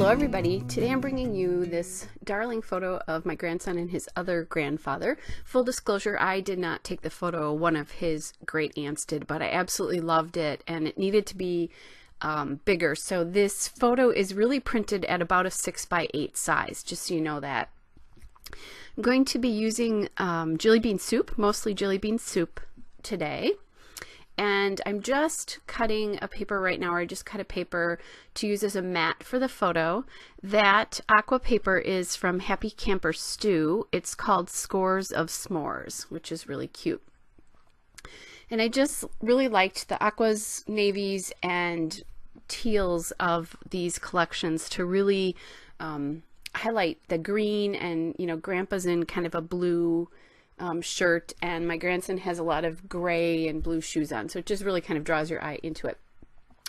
Hello everybody, today I'm bringing you this darling photo of my grandson and his other grandfather. Full disclosure, I did not take the photo, one of his great aunts did, but I absolutely loved it and it needed to be bigger. So this photo is really printed at about a 6x8 size, just so you know that. I'm going to be using jelly bean soup, mostly jelly bean soup today. And I'm just cutting a paper right now, or I just cut a paper to use as a mat for the photo. That aqua paper is from Happy Camper Stew. It's called Scores of S'mores, which is really cute. And I just really liked the aquas, navies, and teals of these collections to really highlight the green, and you know, Grandpa's in kind of a blue shirt, and my grandson has a lot of gray and blue shoes on, so it just really kind of draws your eye into it.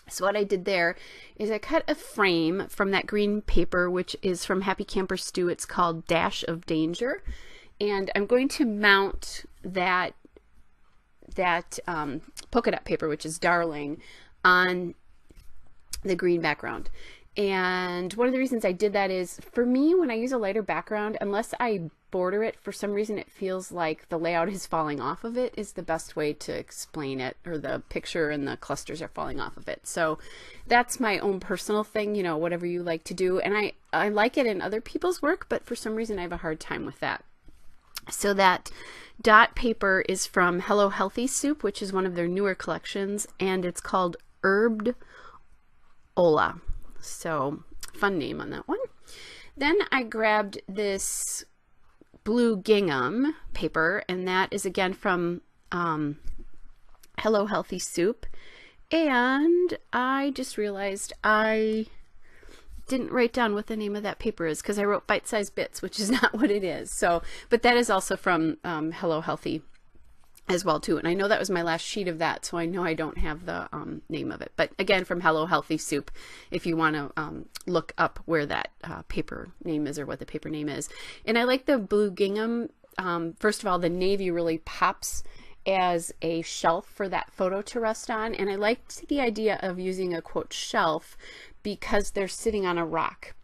So what I did there is I cut a frame from that green paper, which is from Happy Camper Stew. It's called Dash of Danger, and I'm going to mount that polka dot paper, which is Darling, on the green background. And one of the reasons I did that is, for me, when I use a lighter background, unless I border it, for some reason it feels like the layout is falling off of it, is the best way to explain it, or the picture and the clusters are falling off of it. So that's my own personal thing, you know, whatever you like to do. And I like it in other people's work, but for some reason I have a hard time with that. So that dot paper is from Hello Healthy Soup, which is one of their newer collections, and it's called Herbed Ola. So fun name on that one. Then I grabbed this blue gingham paper, and that is again from Hello Healthy Soup. And I just realized I didn't write down what the name of that paper is, because I wrote bite-sized bits, which is not what it is. So, but that is also from Hello Healthy as well too, and I know that was my last sheet of that, so I know I don't have the name of it, but again, from Hello Healthy Soup, if you want to look up where that paper name is, or what the paper name is. And I like the blue gingham. First of all, the navy really pops as a shelf for that photo to rest on, and I liked the idea of using a quote shelf because they're sitting on a rock.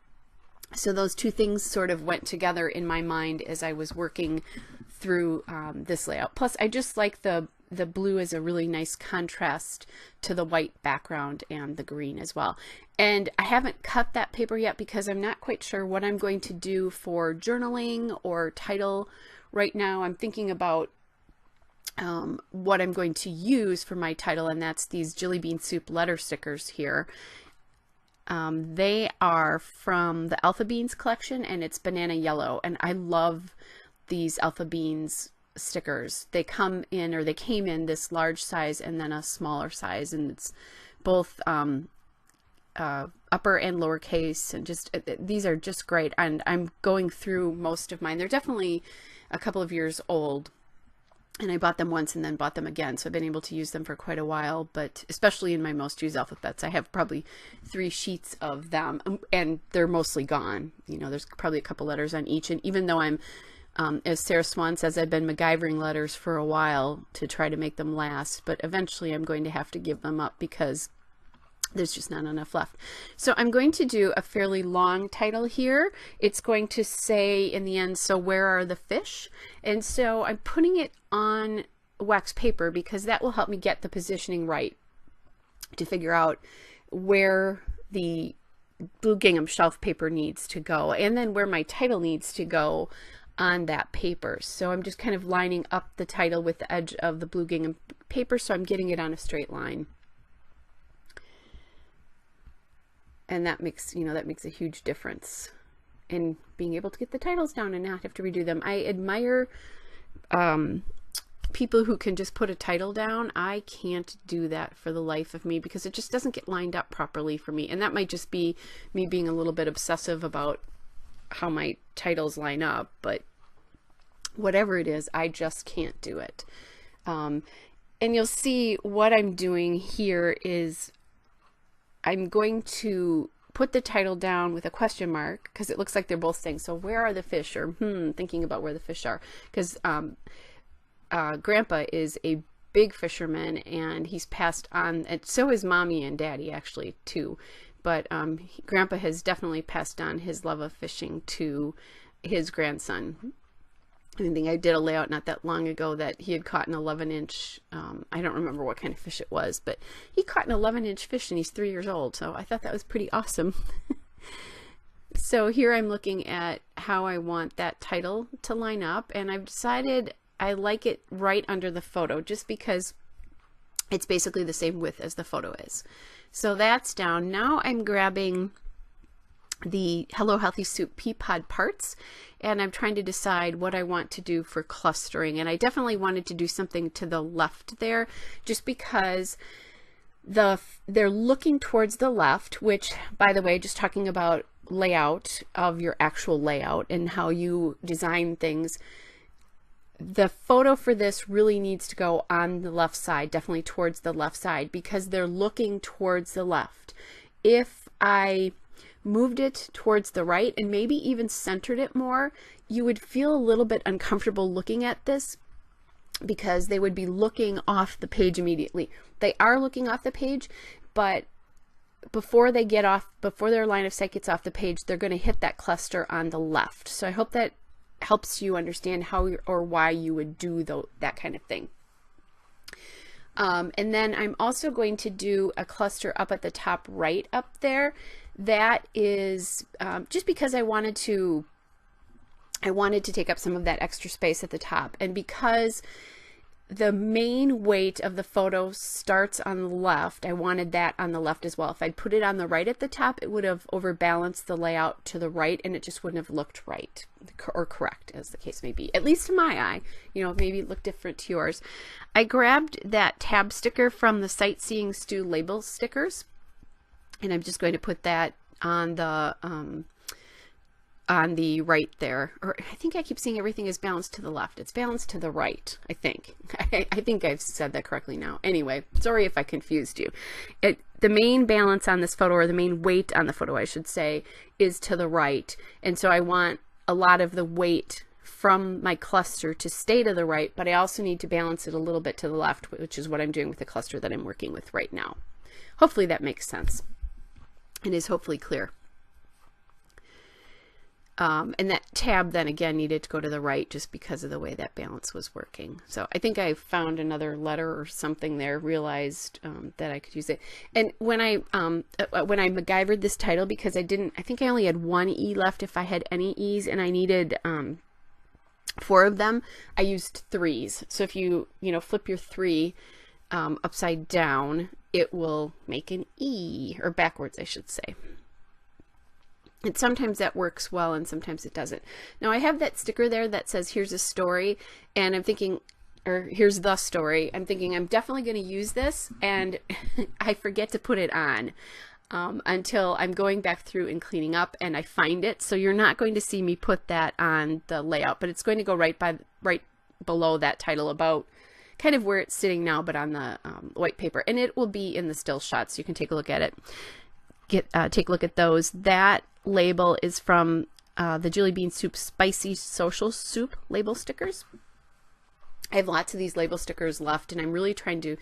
So those two things sort of went together in my mind as I was working through this layout. Plus, I just like the blue as a really nice contrast to the white background and the green as well. And I haven't cut that paper yet because I'm not quite sure what I'm going to do for journaling or title right now. I'm thinking about what I'm going to use for my title, and that's these jelly bean soup letter stickers here. They are from the Alpha Beans collection, and it's banana yellow, and I love these Alpha Beans stickers. They come in, or they came in this large size and then a smaller size, and it's both upper and lowercase, and just these are just great. And I'm going through most of mine. They're definitely a couple of years old, and I bought them once and then bought them again, so I've been able to use them for quite a while. But especially in my most used alphabets, I have probably 3 sheets of them, and they're mostly gone. You know, there's probably a couple letters on each, and even though I'm as Sarah Swan says, I've been MacGyvering letters for a while to try to make them last, but eventually I'm going to have to give them up because there's just not enough left. So I'm going to do a fairly long title here. It's going to say in the end, so where are the fish? And so I'm putting it on wax paper because that will help me get the positioning right to figure out where the blue gingham shelf paper needs to go, and then where my title needs to go on that paper. So I'm just kind of lining up the title with the edge of the blue gingham paper, so I'm getting it on a straight line. And that makes, you know, that makes a huge difference in being able to get the titles down and not have to redo them. I admire people who can just put a title down. I can't do that for the life of me because it just doesn't get lined up properly for me. And that might just be me being a little bit obsessive about how my titles line up, but whatever it is, I just can't do it. And you'll see what I'm doing here is I'm going to put the title down with a question mark because it looks like they're both saying, so where are the fish? Or thinking about where the fish are, because Grandpa is a big fisherman and he's passed on, and so is Mommy and Daddy actually too. but Grandpa has definitely passed on his love of fishing to his grandson. I think I did a layout not that long ago that he had caught an 11-inch, I don't remember what kind of fish it was, but he caught an 11-inch fish and he's 3 years old. So I thought that was pretty awesome. So here I'm looking at how I want that title to line up, and I've decided I like it right under the photo just because it's basically the same width as the photo is. So that's down. Now I'm grabbing the Hello Healthy Soup pea pod parts, and I'm trying to decide what I want to do for clustering. And I definitely wanted to do something to the left there just because they're looking towards the left, which, by the way, just talking about layout of your actual layout and how you design things, the photo for this really needs to go on the left side, definitely towards the left side, because they're looking towards the left. If I moved it towards the right and maybe even centered it more, you would feel a little bit uncomfortable looking at this because they would be looking off the page immediately. They are looking off the page, but before they get off, before their line of sight gets off the page, they're going to hit that cluster on the left. So I hope that helps you understand how or why you would do that kind of thing. And then I'm also going to do a cluster up at the top right up there. That is just because I wanted to take up some of that extra space at the top, and because the main weight of the photo starts on the left, I wanted that on the left as well. If I'd put it on the right at the top, it would have overbalanced the layout to the right, and it just wouldn't have looked right or correct, as the case may be, at least to my eye. You know, maybe it looked different to yours. I grabbed that tab sticker from the Sightseeing Stew label stickers, and I'm just going to put that on the right there. Or I think I keep seeing everything is balanced to the left. It's balanced to the right, I think. I think I've said that correctly now. Anyway, sorry if I confused you. The main balance on this photo, or the main weight on the photo, I should say, is to the right. And so I want a lot of the weight from my cluster to stay to the right, but I also need to balance it a little bit to the left, which is what I'm doing with the cluster that I'm working with right now. Hopefully that makes sense and is hopefully clear. And that tab then again needed to go to the right just because of the way that balance was working. So I think I found another letter or something there, realized that I could use it. And when I MacGyvered this title, because I think I only had one E left if I had any E's, and I needed 4 of them, I used 3s. So if you flip your 3 upside down, it will make an E, or backwards I should say. And sometimes that works well and sometimes it doesn't. Now I have that sticker there that says here's a story, and I'm thinking, or here's the story. I'm thinking I'm definitely going to use this, and I forget to put it on until I'm going back through and cleaning up and I find it. So you're not going to see me put that on the layout, but it's going to go right below that title, about kind of where it's sitting now, but on the white paper, and it will be in the still shots, so you can take a look at it. Take a look at those. That label is from the Jelly Bean Soup Spicy Social Soup label stickers. I have lots of these label stickers left, and I'm really trying to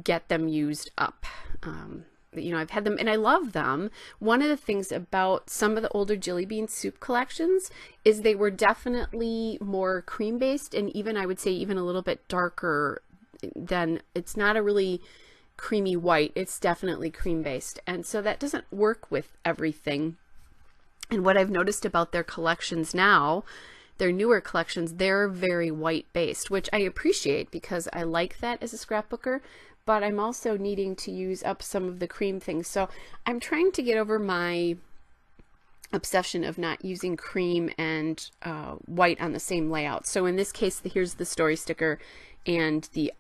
get them used up. I've had them and I love them. One of the things about some of the older Jelly Bean Soup collections is they were definitely more cream based, and even I would say even a little bit darker than, it's not a really creamy white, it's definitely cream based, and so that doesn't work with everything. And what I've noticed about their collections now, their newer collections, they're very white based, which I appreciate because I like that as a scrapbooker, but I'm also needing to use up some of the cream things. So I'm trying to get over my obsession of not using cream and white on the same layout. So in this case, here's the story sticker and the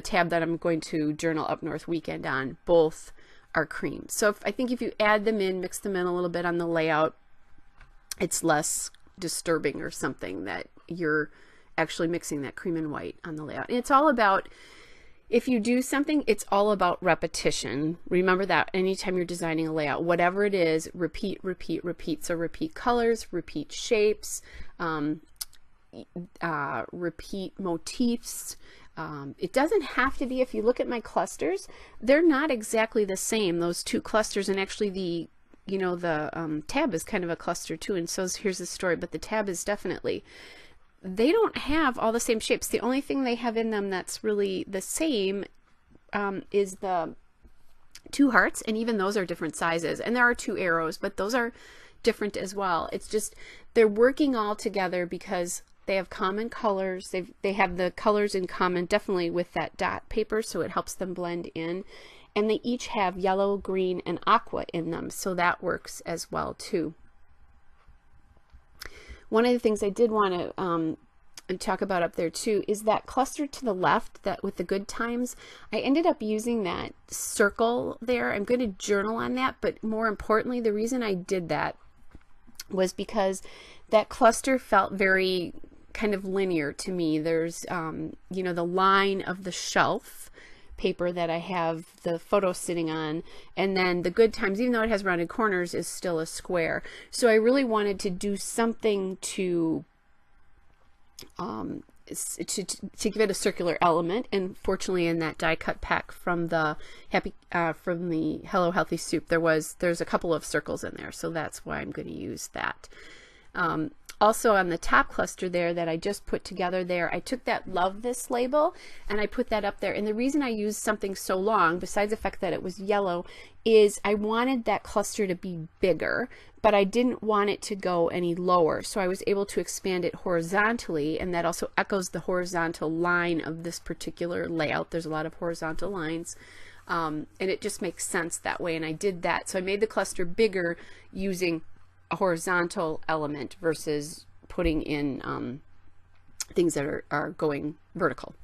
tab that I'm going to journal Up North Weekend on, both are cream. So I think if you add them in, mix them in a little bit on the layout, it's less disturbing or something that you're actually mixing that cream and white on the layout. And it's all about, if you do something, it's all about repetition. Remember that anytime you're designing a layout, whatever it is, repeat, repeat, repeat. So repeat colors, repeat shapes, repeat motifs, It doesn't have to be. If you look at my clusters, they're not exactly the same, those two clusters, and actually the tab is kind of a cluster too, and so here's the story, but the tab is definitely, they don't have all the same shapes. The only thing they have in them that's really the same is the two hearts, and even those are different sizes, and there are two arrows, but those are different as well. It's just they're working all together because they have common colors. They have the colors in common, definitely with that dot paper, so it helps them blend in. And they each have yellow, green, and aqua in them, so that works as well too. One of the things I did want to talk about up there too is that cluster to the left, that with the good times, I ended up using that circle there. I'm going to journal on that, but more importantly, the reason I did that was because that cluster felt very kind of linear to me. There's the line of the shelf paper that I have the photo sitting on, and then the good times, even though it has rounded corners, is still a square. So I really wanted to do something to give it a circular element, and fortunately in that die cut pack from the Hello Healthy Soup, there's a couple of circles in there, so that's why I'm going to use that. Also on the top cluster there that I just put together there, I took that Love This label and I put that up there. And the reason I used something so long, besides the fact that it was yellow, is I wanted that cluster to be bigger, but I didn't want it to go any lower. So I was able to expand it horizontally, and that also echoes the horizontal line of this particular layout. There's a lot of horizontal lines. And it just makes sense that way, and I did that. So I made the cluster bigger using a horizontal element versus putting in things that are going vertical.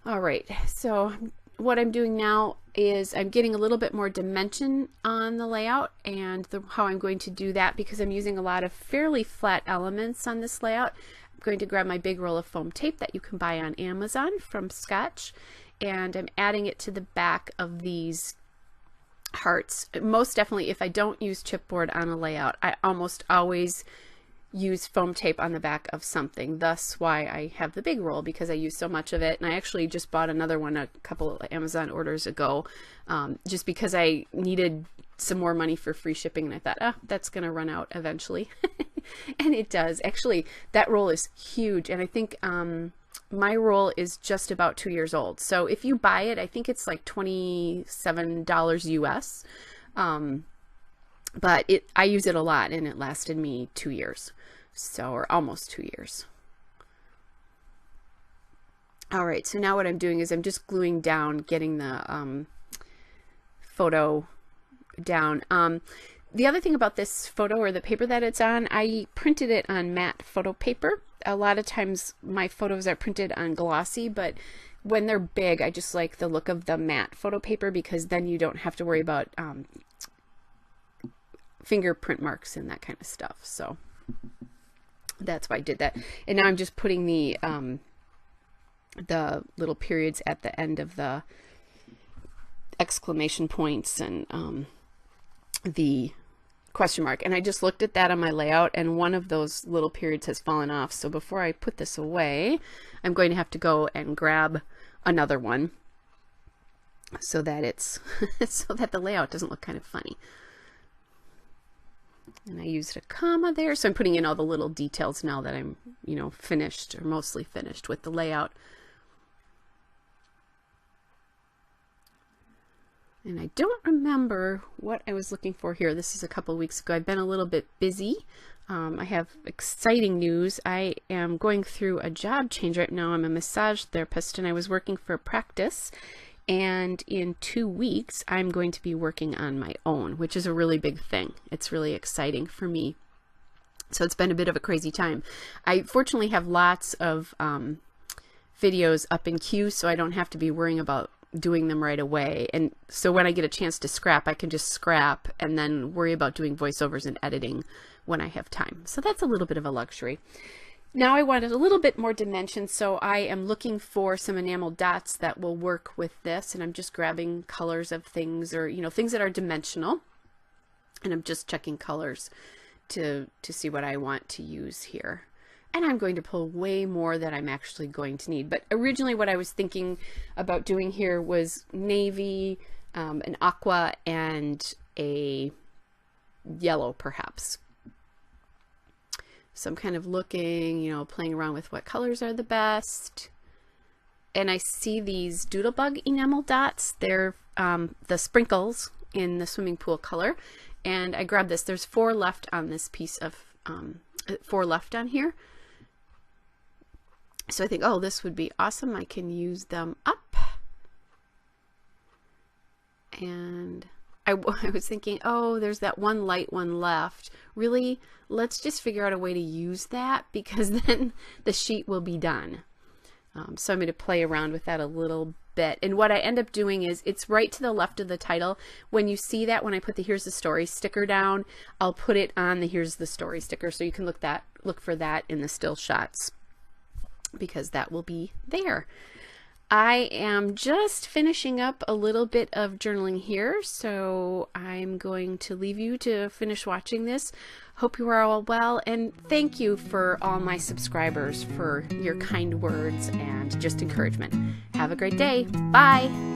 All right, so what I'm doing now is I'm getting a little bit more dimension on the layout, and how I'm going to do that, because I'm using a lot of fairly flat elements on this layout. I'm going to grab my big roll of foam tape that you can buy on Amazon from Scotch, and I'm adding it to the back of these hearts. Most definitely, if I don't use chipboard on a layout, I almost always use foam tape on the back of something. Thus why I have the big roll, because I use so much of it. And I actually just bought another one a couple of Amazon orders ago, just because I needed some more money for free shipping, and I thought, oh, that's gonna run out eventually. And it does. Actually, that roll is huge, and I think my roll is just about 2 years old. So if you buy it, I think it's like $27 US. But I use it a lot, and it lasted me 2 years. So, or almost 2 years. All right, so now what I'm doing is I'm just gluing down, getting the photo down. The other thing about this photo, or the paper that it's on, I printed it on matte photo paper. A lot of times my photos are printed on glossy, but when they're big, I just like the look of the matte photo paper, because then you don't have to worry about fingerprint marks and that kind of stuff. So that's why I did that. And now I'm just putting the little periods at the end of the exclamation points and the question mark. And I just looked at that on my layout, and one of those little periods has fallen off. So before I put this away, I'm going to have to go and grab another one so that it's so that the layout doesn't look kind of funny. And I used a comma there, so I'm putting in all the little details now that I'm, finished, or mostly finished with the layout. And I don't remember what I was looking for here. This is a couple of weeks ago. I've been a little bit busy. I have exciting news. I am going through a job change right now. I'm a massage therapist, and I was working for a practice. And in 2 weeks, I'm going to be working on my own, which is a really big thing. It's really exciting for me. So it's been a bit of a crazy time. I fortunately have lots of videos up in queue, so I don't have to be worrying about doing them right away. And so when I get a chance to scrap, I can just scrap and then worry about doing voiceovers and editing when I have time. So that's a little bit of a luxury. Now I wanted a little bit more dimension, so I am looking for some enamel dots that will work with this, and I'm just grabbing colors of things, or things that are dimensional, and I'm just checking colors to see what I want to use here. and I'm going to pull way more than I'm actually going to need. But originally what I was thinking about doing here was navy, an aqua, and a yellow perhaps. So I'm kind of looking, you know, playing around with what colors are the best. And I see these Doodlebug enamel dots. They're the sprinkles in the swimming pool color. And I grabbed this. There's 4 left on this piece of, 4 left on here. So I think, oh, this would be awesome. I can use them up. And I was thinking, oh, there's that one light one left. Really, let's just figure out a way to use that, because then the sheet will be done. So I'm going to play around with that a little bit. And what I end up doing is, it's right to the left of the title. When you see that, when I put the Here's the Story sticker down, I'll put it on the Here's the Story sticker, so you can look for that in the still shots, because that will be there. I am just finishing up a little bit of journaling here, so I'm going to leave you to finish watching this. Hope you are all well, and thank you for all my subscribers for your kind words and just encouragement. Have a great day. Bye.